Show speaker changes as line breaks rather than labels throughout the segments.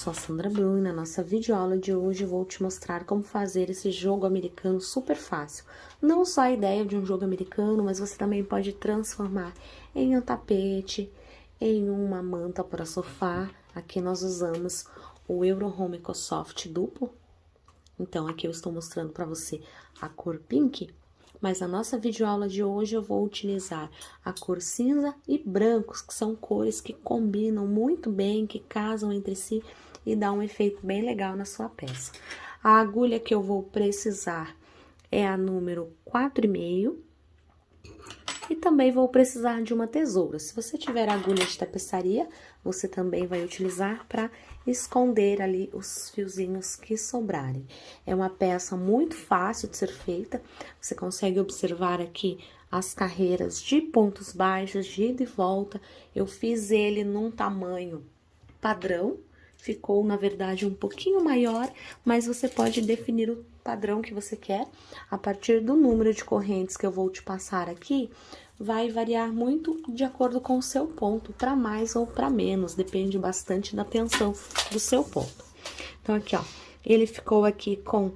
sou a Sandra Brum e na nossa videoaula de hoje eu vou te mostrar como fazer esse jogo americano super fácil. Não só a ideia de um jogo americano, mas você também pode transformar em um tapete, em uma manta para sofá. Aqui nós usamos o Eurohome EcoSoft duplo. Então, aqui eu estou mostrando para você a cor pink. Mas na nossa videoaula de hoje eu vou utilizar a cor cinza e brancos, que são cores que combinam muito bem, que casam entre si e dá um efeito bem legal na sua peça. A agulha que eu vou precisar é a número 4,5 e também vou precisar de uma tesoura. Se você tiver agulha de tapeçaria, você também vai utilizar para esconder ali os fiozinhos que sobrarem. É uma peça muito fácil de ser feita, você consegue observar aqui as carreiras de pontos baixos, de ida e volta. Eu fiz ele num tamanho padrão, ficou na verdade um pouquinho maior, mas você pode definir o padrão que você quer. A partir do número de correntes que eu vou te passar aqui, vai variar muito de acordo com o seu ponto, para mais ou para menos, depende bastante da tensão do seu ponto. Então, aqui, ó, ele ficou aqui com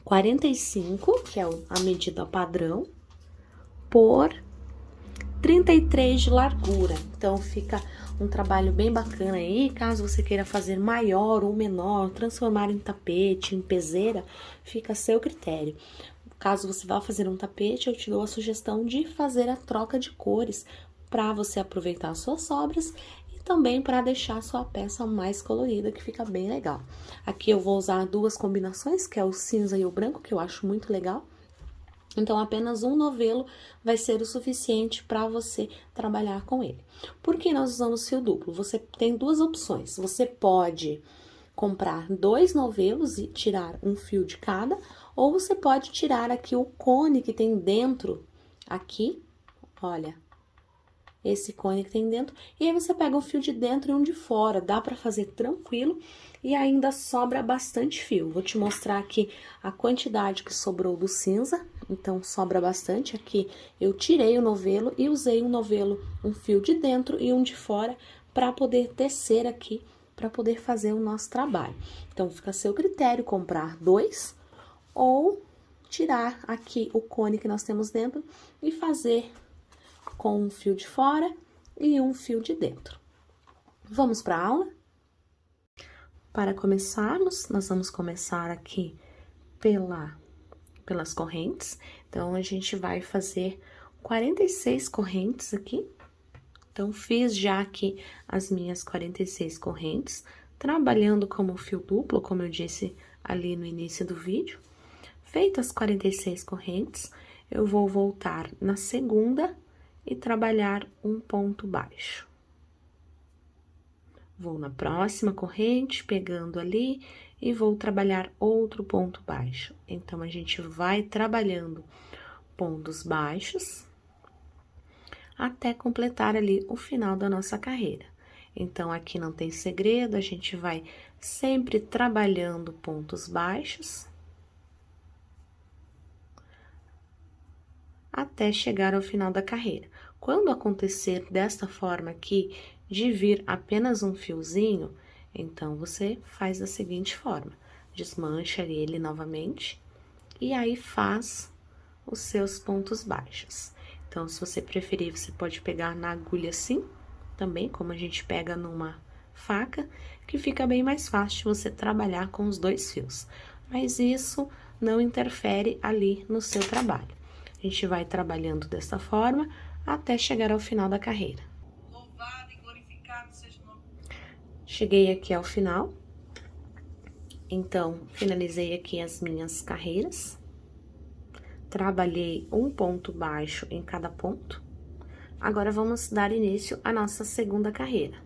45, que é a medida padrão, por 33 de largura. Então, fica um trabalho bem bacana aí. Caso você queira fazer maior ou menor, transformar em tapete, em peseira, fica a seu critério. Caso você vá fazer um tapete, eu te dou a sugestão de fazer a troca de cores para você aproveitar as suas sobras e também para deixar a sua peça mais colorida, que fica bem legal. Aqui eu vou usar duas combinações, que é o cinza e o branco, que eu acho muito legal. Então, apenas um novelo vai ser o suficiente para você trabalhar com ele. Por que nós usamos fio duplo? Você tem duas opções. Você pode comprar 2 novelos e tirar um fio de cada, ou você pode tirar aqui o cone que tem dentro, aqui, olha, esse cone que tem dentro, e aí você pega um fio de dentro e um de fora, dá para fazer tranquilo e ainda sobra bastante fio. Vou te mostrar aqui a quantidade que sobrou do cinza, então sobra bastante. Aqui eu tirei o novelo e usei um novelo, um fio de dentro e um de fora, para poder tecer aqui, para poder fazer o nosso trabalho. Então, fica a seu critério comprar 2 ou tirar aqui o cone que nós temos dentro e fazer com um fio de fora e um fio de dentro. Vamos para a aula? Para começarmos, nós vamos começar aqui pelas correntes. Então, a gente vai fazer 46 correntes aqui. Então, fiz já aqui as minhas 46 correntes, trabalhando como fio duplo, como eu disse ali no início do vídeo. Feitas as 46 correntes, eu vou voltar na segunda e trabalhar um ponto baixo. Vou na próxima corrente, pegando ali, e vou trabalhar outro ponto baixo. Então, a gente vai trabalhando pontos baixos até completar ali o final da nossa carreira. Então, aqui não tem segredo, a gente vai sempre trabalhando pontos baixos até chegar ao final da carreira. Quando acontecer desta forma aqui, de vir apenas um fiozinho, então, você faz da seguinte forma: desmancha ele novamente e aí faz os seus pontos baixos. Então, se você preferir, você pode pegar na agulha assim, também, como a gente pega numa faca, que fica bem mais fácil você trabalhar com os 2 fios. Mas isso não interfere ali no seu trabalho. A gente vai trabalhando dessa forma até chegar ao final da carreira. Louvado e glorificado seja o nome. Cheguei aqui ao final. Então, finalizei aqui as minhas carreiras. Trabalhei um ponto baixo em cada ponto. Agora, vamos dar início à nossa segunda carreira.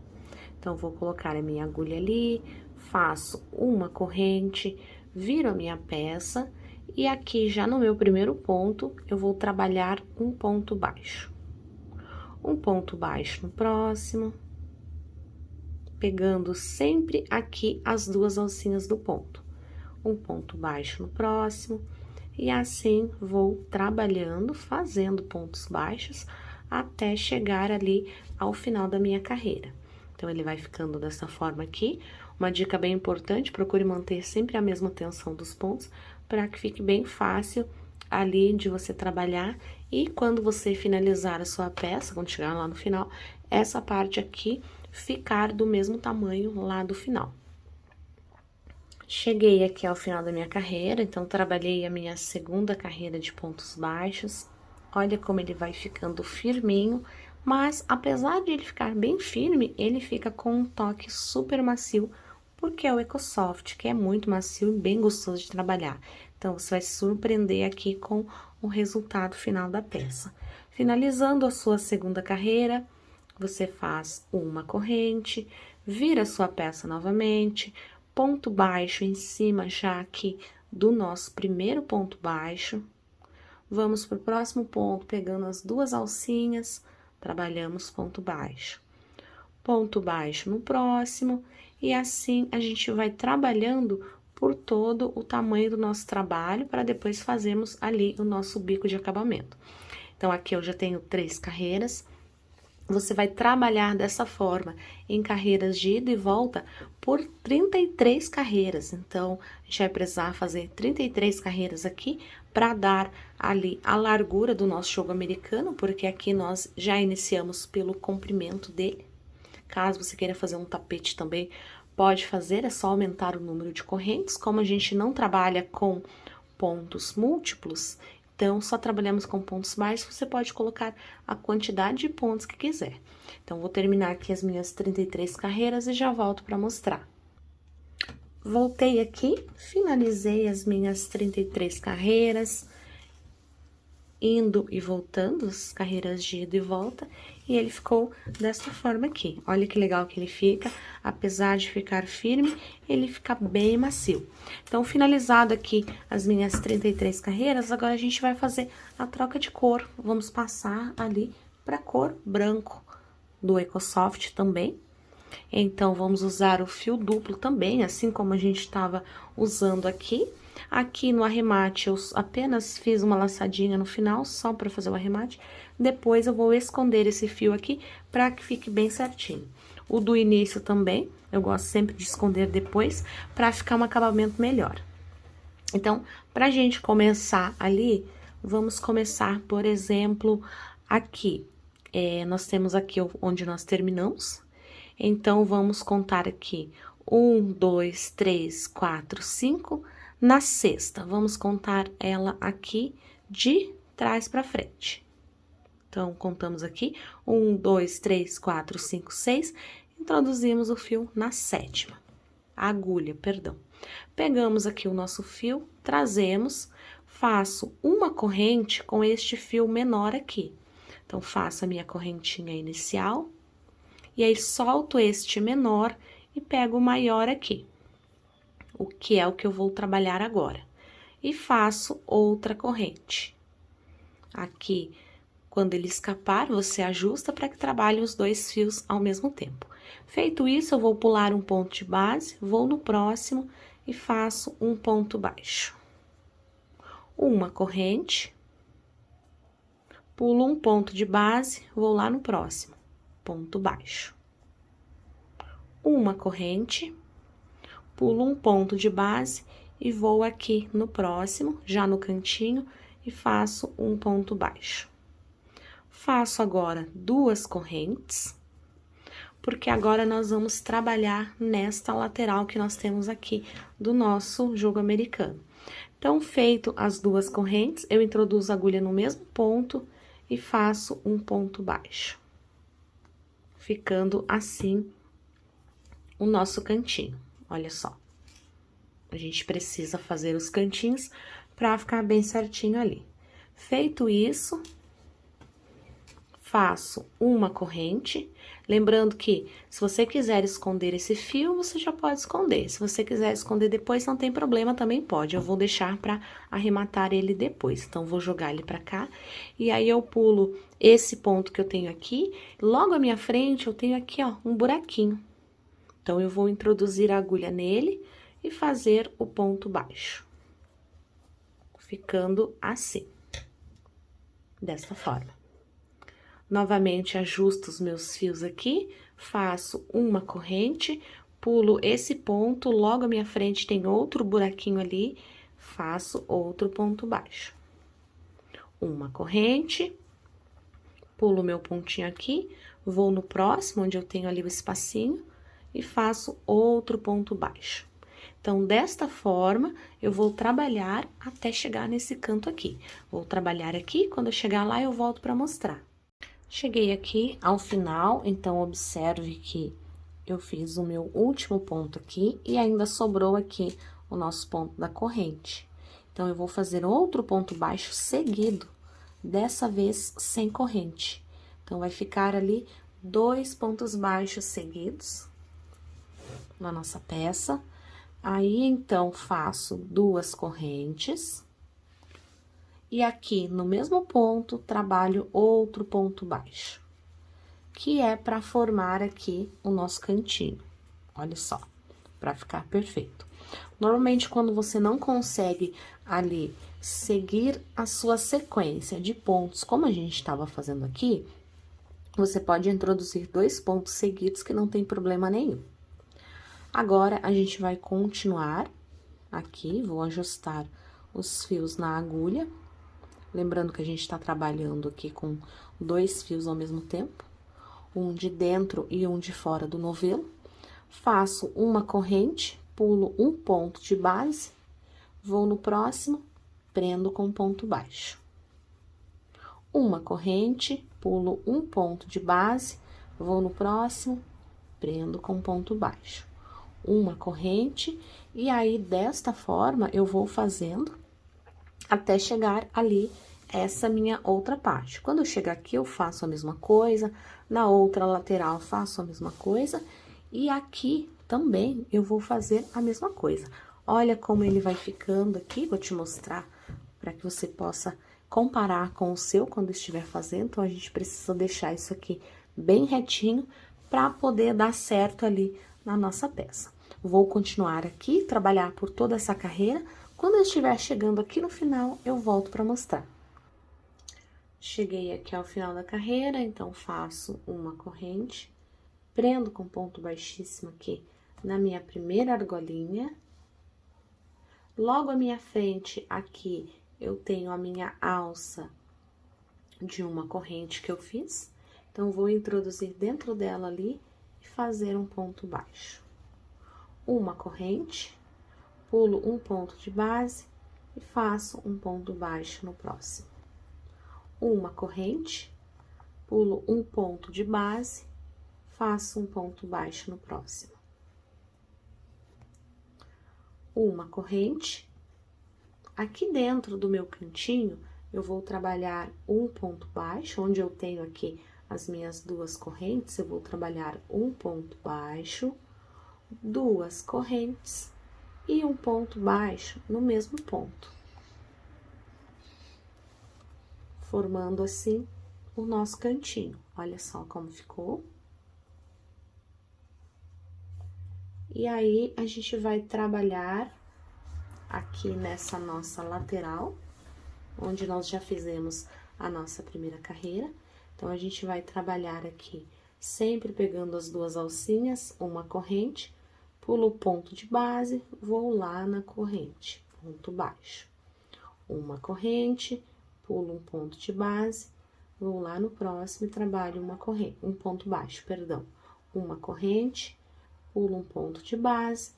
Então, vou colocar a minha agulha ali, faço uma corrente, viro a minha peça, e aqui, já no meu primeiro ponto, eu vou trabalhar um ponto baixo. Um ponto baixo no próximo, pegando sempre aqui as 2 alcinhas do ponto. Um ponto baixo no próximo. E assim, vou trabalhando, fazendo pontos baixos, até chegar ali ao final da minha carreira. Então, ele vai ficando dessa forma aqui. Uma dica bem importante, procure manter sempre a mesma tensão dos pontos, para que fique bem fácil ali de você trabalhar. E quando você finalizar a sua peça, quando chegar lá no final, essa parte aqui ficar do mesmo tamanho lá do final. Cheguei aqui ao final da minha carreira, então trabalhei a minha segunda carreira de pontos baixos. Olha como ele vai ficando firminho, mas apesar de ele ficar bem firme, ele fica com um toque super macio, porque é o EcoSoft, que é muito macio e bem gostoso de trabalhar. Então, você vai se surpreender aqui com o resultado final da peça. Finalizando a sua segunda carreira, você faz uma corrente, vira a sua peça novamente, ponto baixo em cima já aqui do nosso primeiro ponto baixo. Vamos para o próximo ponto, pegando as duas alcinhas, trabalhamos ponto baixo no próximo, e assim a gente vai trabalhando por todo o tamanho do nosso trabalho, para depois fazermos ali o nosso bico de acabamento. Então, aqui eu já tenho 3 carreiras. Você vai trabalhar dessa forma, em carreiras de ida e volta, por 33 carreiras. Então, a gente vai precisar fazer 33 carreiras aqui, para dar ali a largura do nosso jogo americano, porque aqui nós já iniciamos pelo comprimento dele. Caso você queira fazer um tapete também, pode fazer, é só aumentar o número de correntes. Como a gente não trabalha com pontos múltiplos, então, só trabalhamos com pontos baixos, você pode colocar a quantidade de pontos que quiser. Então, vou terminar aqui as minhas 33 carreiras e já volto para mostrar. Voltei aqui, finalizei as minhas 33 carreiras, indo e voltando, as carreiras de ida e volta, e ele ficou dessa forma aqui. Olha que legal que ele fica, apesar de ficar firme, ele fica bem macio. Então, finalizado aqui as minhas 33 carreiras, agora a gente vai fazer a troca de cor. Vamos passar ali para cor branco do EcoSoft também. Então, vamos usar o fio duplo também, assim como a gente estava usando aqui. Aqui no arremate, eu apenas fiz uma laçadinha no final, só para fazer o arremate. Depois, eu vou esconder esse fio aqui, para que fique bem certinho. O do início também, eu gosto sempre de esconder depois, para ficar um acabamento melhor. Então, pra gente começar ali, vamos começar, por exemplo, aqui. Nós temos aqui onde nós terminamos. Então, vamos contar aqui 1, 2, 3, 4, 5. Na sexta, vamos contar ela aqui de trás para frente. Então, contamos aqui 1, 2, 3, 4, 5, 6. Introduzimos o fio na sétima, a agulha, perdão. Pegamos aqui o nosso fio, trazemos, faço uma corrente com este fio menor aqui. Então, faço a minha correntinha inicial. E aí, solto este menor e pego o maior aqui, o que é o que eu vou trabalhar agora. E faço outra corrente. Aqui, quando ele escapar, você ajusta para que trabalhe os 2 fios ao mesmo tempo. Feito isso, eu vou pular um ponto de base, vou no próximo e faço um ponto baixo. Uma corrente, pulo um ponto de base, vou lá no próximo. Ponto baixo. Uma corrente, pulo um ponto de base e vou aqui no próximo, já no cantinho, e faço um ponto baixo. Faço agora 2 correntes, porque agora nós vamos trabalhar nesta lateral que nós temos aqui do nosso jogo americano. Então, feito as 2 correntes, eu introduzo a agulha no mesmo ponto e faço um ponto baixo. Ficando assim o nosso cantinho, olha só. A gente precisa fazer os cantinhos para ficar bem certinho ali. Feito isso, faço uma corrente, lembrando que se você quiser esconder esse fio, você já pode esconder. Se você quiser esconder depois, não tem problema, também pode. Eu vou deixar para arrematar ele depois. Então, vou jogar ele para cá, e aí eu pulo esse ponto que eu tenho aqui, logo à minha frente eu tenho aqui, ó, um buraquinho. Então, eu vou introduzir a agulha nele e fazer o ponto baixo. Ficando assim, dessa forma. Novamente, ajusto os meus fios aqui, faço uma corrente, pulo esse ponto, logo à minha frente tem outro buraquinho ali, faço outro ponto baixo. Uma corrente, pulo meu pontinho aqui, vou no próximo, onde eu tenho ali o espacinho, e faço outro ponto baixo. Então, desta forma, eu vou trabalhar até chegar nesse canto aqui. Vou trabalhar aqui, quando eu chegar lá, eu volto para mostrar. Cheguei aqui ao final, então, observe que eu fiz o meu último ponto aqui e ainda sobrou aqui o nosso ponto da corrente. Então, eu vou fazer outro ponto baixo seguido, dessa vez sem corrente. Então, vai ficar ali 2 pontos baixos seguidos na nossa peça. Aí, então, faço 2 correntes. E aqui, no mesmo ponto, trabalho outro ponto baixo, que é para formar aqui o nosso cantinho. Olha só, para ficar perfeito. Normalmente, quando você não consegue ali seguir a sua sequência de pontos, como a gente estava fazendo aqui, você pode introduzir 2 pontos seguidos que não tem problema nenhum. Agora, a gente vai continuar aqui, vou ajustar os fios na agulha. Lembrando que a gente tá trabalhando aqui com 2 fios ao mesmo tempo, um de dentro e um de fora do novelo. Faço uma corrente, pulo um ponto de base, vou no próximo, prendo com ponto baixo. Uma corrente, pulo um ponto de base, vou no próximo, prendo com ponto baixo. Uma corrente, e aí, desta forma, eu vou fazendo até chegar ali essa minha outra parte. Quando eu chegar aqui, eu faço a mesma coisa, na outra lateral faço a mesma coisa, e aqui também eu vou fazer a mesma coisa. Olha como ele vai ficando aqui, vou te mostrar para que você possa comparar com o seu quando estiver fazendo. Então, a gente precisa deixar isso aqui bem retinho para poder dar certo ali na nossa peça. Vou continuar aqui, trabalhar por toda essa carreira. Quando eu estiver chegando aqui no final, eu volto para mostrar. Cheguei aqui ao final da carreira, então, faço uma corrente, prendo com ponto baixíssimo aqui na minha primeira argolinha. Logo à minha frente, aqui, eu tenho a minha alça de uma corrente que eu fiz. Então, vou introduzir dentro dela ali e fazer um ponto baixo. Uma corrente, pulo um ponto de base e faço um ponto baixo no próximo. Uma corrente, pulo um ponto de base, faço um ponto baixo no próximo. Uma corrente. Aqui dentro do meu cantinho, eu vou trabalhar um ponto baixo, onde eu tenho aqui as minhas 2 correntes, eu vou trabalhar um ponto baixo, 2 correntes e um ponto baixo no mesmo ponto, formando assim o nosso cantinho. Olha só como ficou. E aí, a gente vai trabalhar aqui nessa nossa lateral, onde nós já fizemos a nossa primeira carreira. Então, a gente vai trabalhar aqui, sempre pegando as 2 alcinhas, uma corrente, pulo o ponto de base, vou lá na corrente, ponto baixo. Uma corrente, pulo um ponto de base, vou lá no próximo e trabalho uma corrente, um ponto baixo, perdão. Uma corrente, pulo um ponto de base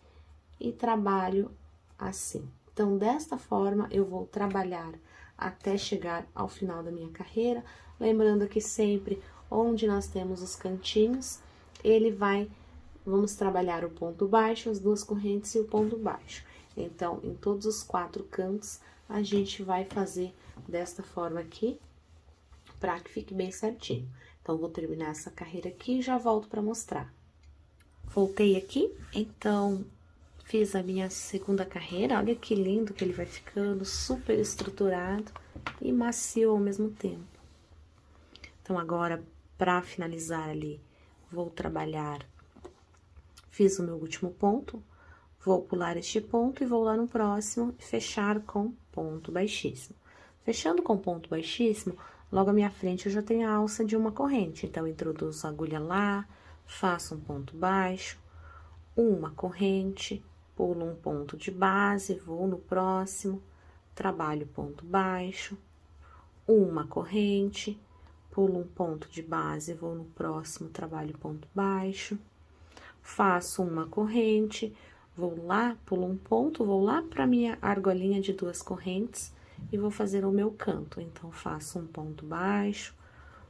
e trabalho assim. Então, desta forma, eu vou trabalhar até chegar ao final da minha carreira, lembrando que sempre onde nós temos os cantinhos, vamos trabalhar o ponto baixo, as 2 correntes e o ponto baixo. Então, em todos os 4 cantos, a gente vai fazer desta forma aqui, para que fique bem certinho. Então, vou terminar essa carreira aqui e já volto para mostrar. Voltei aqui, então, fiz a minha segunda carreira. Olha que lindo que ele vai ficando, super estruturado e macio ao mesmo tempo. Então, agora, para finalizar ali, vou trabalhar, fiz o meu último ponto, vou pular este ponto e vou lá no próximo e fechar com ponto baixíssimo. Fechando com ponto baixíssimo, logo à minha frente eu já tenho a alça de uma corrente, então, introduzo a agulha lá, faço um ponto baixo, uma corrente, pulo um ponto de base, vou no próximo, trabalho ponto baixo, uma corrente, pulo um ponto de base, vou no próximo, trabalho ponto baixo, faço uma corrente, vou lá, pulo um ponto, vou lá para minha argolinha de 2 correntes e vou fazer o meu canto. Então, faço um ponto baixo,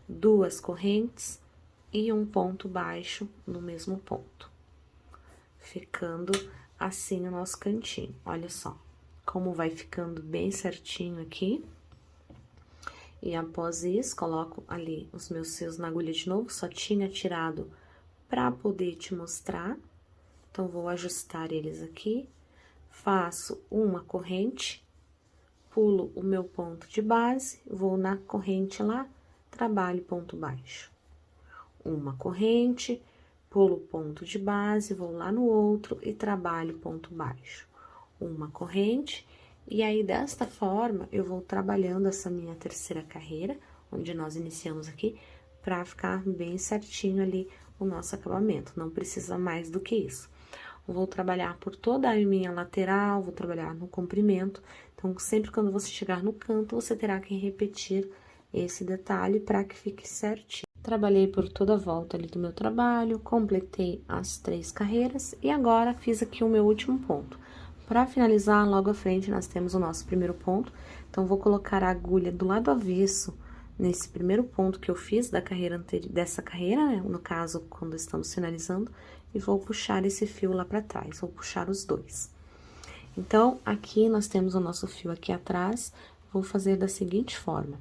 2 correntes e um ponto baixo no mesmo ponto. Ficando assim o nosso cantinho. Olha só como vai ficando bem certinho aqui. E após isso, coloco ali os meus fios na agulha de novo, só tinha tirado para poder te mostrar. Então, vou ajustar eles aqui, faço uma corrente, pulo o meu ponto de base, vou na corrente lá, trabalho ponto baixo. Uma corrente, pulo o ponto de base, vou lá no outro e trabalho ponto baixo. Uma corrente, e aí desta forma eu vou trabalhando essa minha terceira carreira, onde nós iniciamos aqui, pra ficar bem certinho ali o nosso acabamento, não precisa mais do que isso. Vou trabalhar por toda a minha lateral, vou trabalhar no comprimento, então sempre quando você chegar no canto, você terá que repetir esse detalhe para que fique certinho. Trabalhei por toda a volta ali do meu trabalho, completei as 3 carreiras e agora fiz aqui o meu último ponto. Para finalizar, logo à frente, nós temos o nosso primeiro ponto, então vou colocar a agulha do lado avesso nesse primeiro ponto que eu fiz da carreira anterior, dessa carreira, né? No caso, quando estamos finalizando, e vou puxar esse fio lá para trás, vou puxar os 2. Então, aqui nós temos o nosso fio aqui atrás, vou fazer da seguinte forma.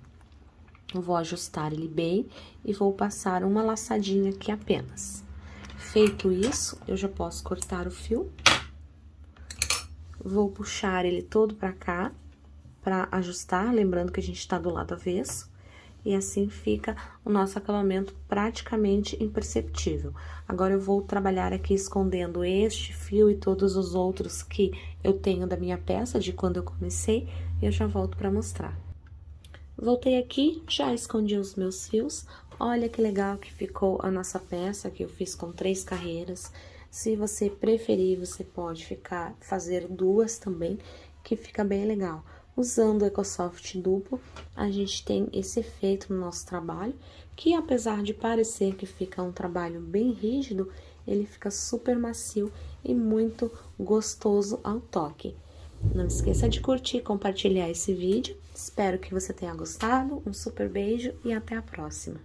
Eu vou ajustar ele bem e vou passar uma laçadinha aqui apenas. Feito isso, eu já posso cortar o fio. Vou puxar ele todo pra cá, pra ajustar, lembrando que a gente tá do lado avesso. E assim fica o nosso acabamento praticamente imperceptível. Agora, eu vou trabalhar aqui escondendo este fio e todos os outros que eu tenho da minha peça, de quando eu comecei, e eu já volto pra mostrar. Voltei aqui, já escondi os meus fios. Olha que legal que ficou a nossa peça, que eu fiz com 3 carreiras. Se você preferir, você pode fazer 2 também, que fica bem legal. Usando o EcoSoft duplo, a gente tem esse efeito no nosso trabalho, que apesar de parecer que fica um trabalho bem rígido, ele fica super macio e muito gostoso ao toque. Não esqueça de curtir e compartilhar esse vídeo. Espero que você tenha gostado. Um super beijo e até a próxima!